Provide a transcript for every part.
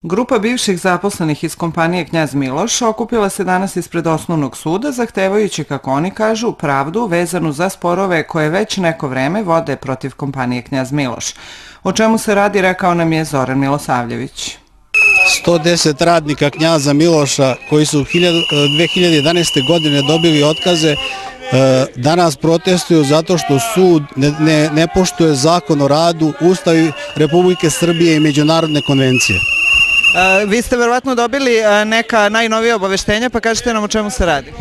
Grupa bivših zaposlenih iz kompanije Knjaz Miloš okupila se danas ispred osnovnog suda zahtevajući, kako oni kažu, pravdu vezanu za sporove koje već neko vreme vode protiv kompanije Knjaz Miloš. O čemu se radi, rekao nam je Zoran Milosavljević. 110 radnika Knjaza Miloša koji su 2011. godine dobili otkaze danas protestuju zato što sud ne poštuje zakon o radu, Ustav Republike Srbije i međunarodne konvencije. Vi ste verovatno dobili neka najnovija obaveštenja, pa kažete nam o čemu se radi.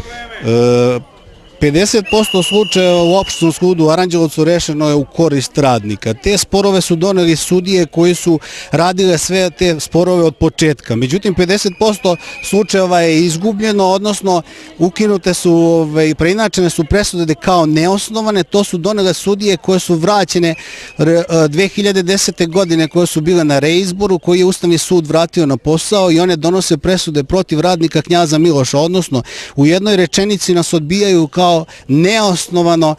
50% slučajeva u opštinskom sudu u Aranđelovcu rešeno je u korist radnika. Te sporove su doneli sudije koji su radile sve te sporove od početka. Međutim, 50% slučajeva je izgubljeno, odnosno ukinute su, preinačene su presude kao neosnovane. To su donele sudije koje su vraćene 2010. godine, koje su bile na reizboru, koji je Ustavni sud vratio na posao i one donose presude protiv radnika Knjaza Miloša, odnosno u jednoj rečenici nas odbijaju kao neosnovano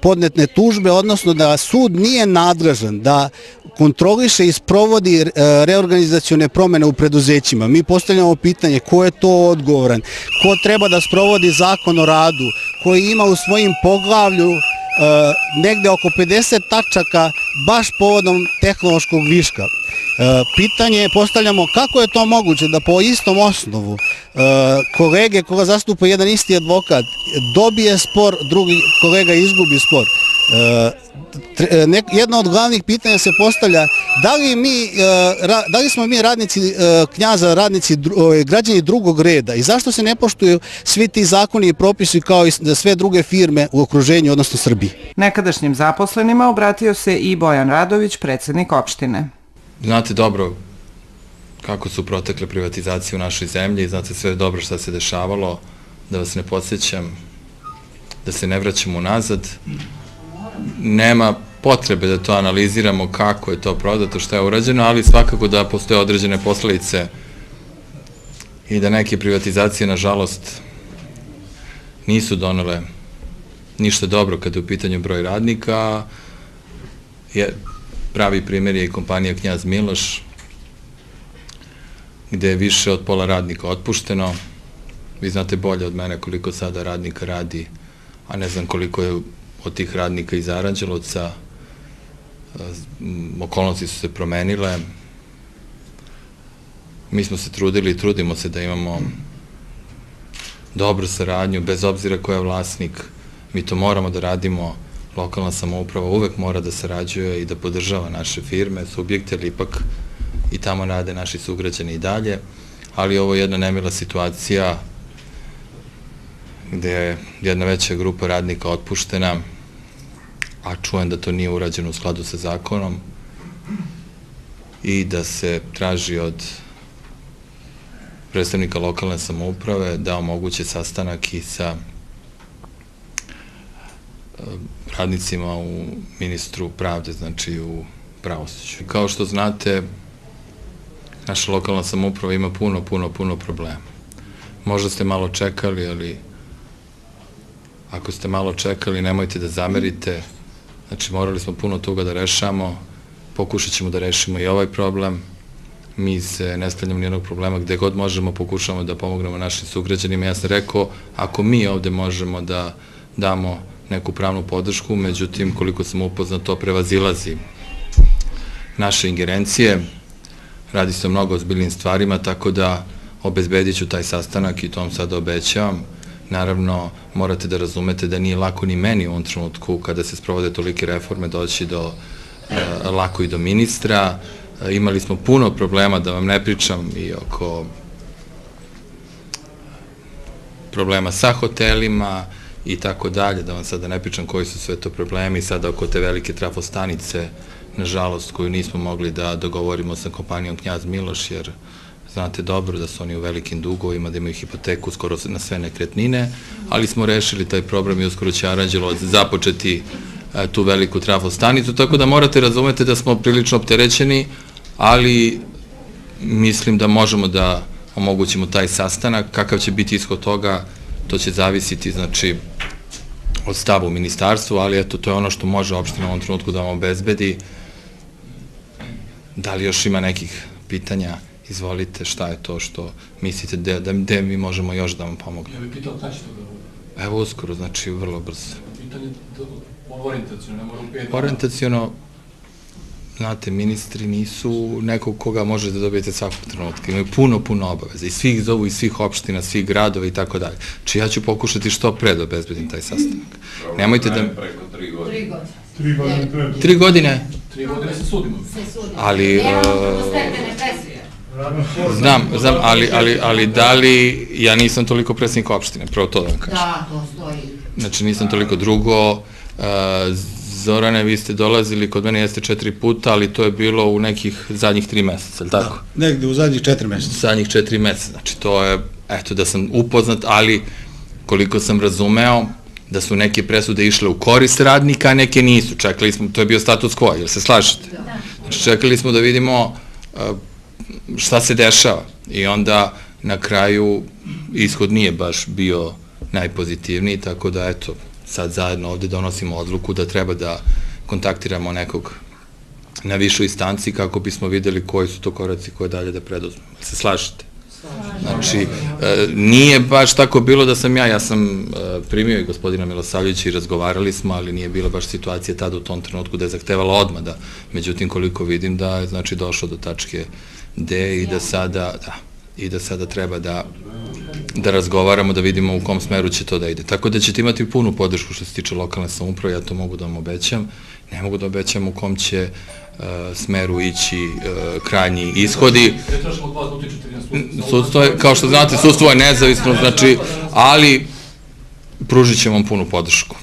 podnetne tužbe, odnosno da sud nije nadležan da kontroliše i sprovodi reorganizacione promene u preduzećima. Mi postavljamo pitanje ko je to odgovoran, ko treba da sprovodi zakon o radu, koji ima u svojim poglavlju negde oko 50 tačaka baš povodom tehnološkog viška. Pitanje postavljamo kako je to moguće da po istom osnovu kolege koga zastupa jedan isti advokat dobije spor, drugi kolega izgubi spor. Jedno od glavnih pitanja se postavlja da li smo mi radnici Knjaza, radnici građani drugog reda i zašto se ne poštuju svi ti zakoni i propisi kao i sve druge firme u okruženju, odnosno Srbiji. Nekadašnjim zaposlenima obratio se i Bojan Radović, predsjednik opštine. Znate dobro kako su protekle privatizacije u našoj zemlji, znate sve dobro šta se dešavalo, da vas ne podsjećam, da se ne vraćamo unazad. Nema potrebe da to analiziramo kako je to prodato, šta je urađeno, ali svakako da postoje određene posledice i da neke privatizacije, nažalost, nisu donele ništa dobro kada je u pitanju broj radnika. Pravi primjer je i kompanija Knjaz Miloš, gde je više od pola radnika otpušteno. Vi znate bolje od mene koliko sada radnika radi, a ne znam koliko je od tih radnika iz Aranđelovca. Okolnosti su se promenile. Mi smo se trudili i trudimo se da imamo dobru saradnju, bez obzira ko je vlasnik. Mi to moramo da radimo. Lokalna samouprava uvek mora da sarađuje i da podržava naše firme, subjekte, ali ipak i tamo rade naši sugrađani i dalje. Ali ovo je jedna nemila situacija gde je jedna veća grupa radnika otpuštena, a čujem da to nije urađeno u skladu sa zakonom i da se traži od predstavnika lokalne samouprave da omoguće sastanak i sa radnicima u ministru pravde, znači u pravosuđu. Kao što znate, naša lokalna samouprava ima puno problema. Možda ste malo čekali, ali ako ste malo čekali, nemojte da zamerite. Znači, morali smo puno toga da rešamo, pokušat ćemo da rešimo i ovaj problem. Mi se ne sklanjamo nijednog problema, gde god možemo pokušamo da pomognemo našim sugrađanima. Ja sam rekao, ako mi ovde možemo da damo neku pravnu podršku, međutim, koliko sam upoznat, to prevazilazi naše ingerencije. Radi se o mnogo ozbiljnim stvarima, tako da obezbedit ću taj sastanak i to vam sada obećavam. Naravno, morate da razumete da nije lako ni meni u ovom trenutku, kada se sprovode tolike reforme, doći lako i do ministra. Imali smo puno problema, da vam ne pričam, i oko problema sa hotelima i tako dalje, da vam sada ne pričam koji su sve to problemi, sada oko te velike trafostanice, nažalost, koju nismo mogli da dogovorimo sa kompanijom Knjaz Miloš, jer znate dobro da su oni u velikim dugovima, da imaju hipoteku skoro na sve nekretnine, ali smo rešili taj problem i uskoro će Aranđelovac započeti tu veliku trafostanicu, tako da morate razumeti da smo prilično opterećeni, ali mislim da možemo da omogućimo taj sastanak. Kakav će biti ishod toga, to će zavisiti, znači, od stava u ministarstvu, ali eto, to je ono što može opština u ovom trenutku da vam obezbedi. Da li još ima nekih pitanja izvolite šta je to što mislite gde mi možemo još da vam pomognemo. Ja bih pitao kada će to da bude? Evo uskoro, znači vrlo brzo. Pitanje orijentacijono, ne mora u 5 dana. Orijentacijono, znate, ministri nisu nekog koga možete dobijete svakog trenutka. Imaju puno obaveza. I svih zovu, iz svih opština, svih gradova i tako dalje. Či ja ću pokušati što pre da obezbedim taj sastanak. Nemojte da... Preko 3 godine. 3 godine pre. 3 godine? 3 godine se sudimo. Ali... Znam, ali da li... Ja nisam toliko predsjednik opštine, prvo to da vam kažem. Da, to stoji. Znači, nisam toliko drugo. Zorane, vi ste dolazili, kod mene jeste 4 puta, ali to je bilo u nekih zadnjih 3 meseca, ali tako? Negde u zadnjih 4 meseca. Zadnjih 4 meseca, znači to je, eto, da sam upoznat, ali koliko sam razumeo, da su neke presude išle u korist radnika, a neke nisu. Čekali smo, to je bio status quo, jel se slažete? Da. Znači, čekali smo da vidimo šta se dešava i onda na kraju ishod nije baš bio najpozitivniji, tako da, eto, sad zajedno ovde donosimo odluku da treba da kontaktiramo nekog na višoj instanci kako bismo videli koji su to koraci koje dalje da preduzmemo. Se slažete? Znači, nije baš tako bilo da sam ja sam primio i gospodina Milosavljevića i razgovarali smo, ali nije bila baš situacija tada u tom trenutku da je zahtevala odmah da, međutim koliko vidim da je znači došlo do tačke D i da sada treba da razgovaramo, da vidimo u kom smeru će to da ide. Tako da ćete imati punu podršku što se tiče lokalne samouprave, ja to mogu da vam obećam. Ne mogu da obećam u kom će smeru ići krajnji ishodi. Sudstvo je, kao što znate, sudstvo je nezavisno, znači, ali pružit ćemo vam punu podršku.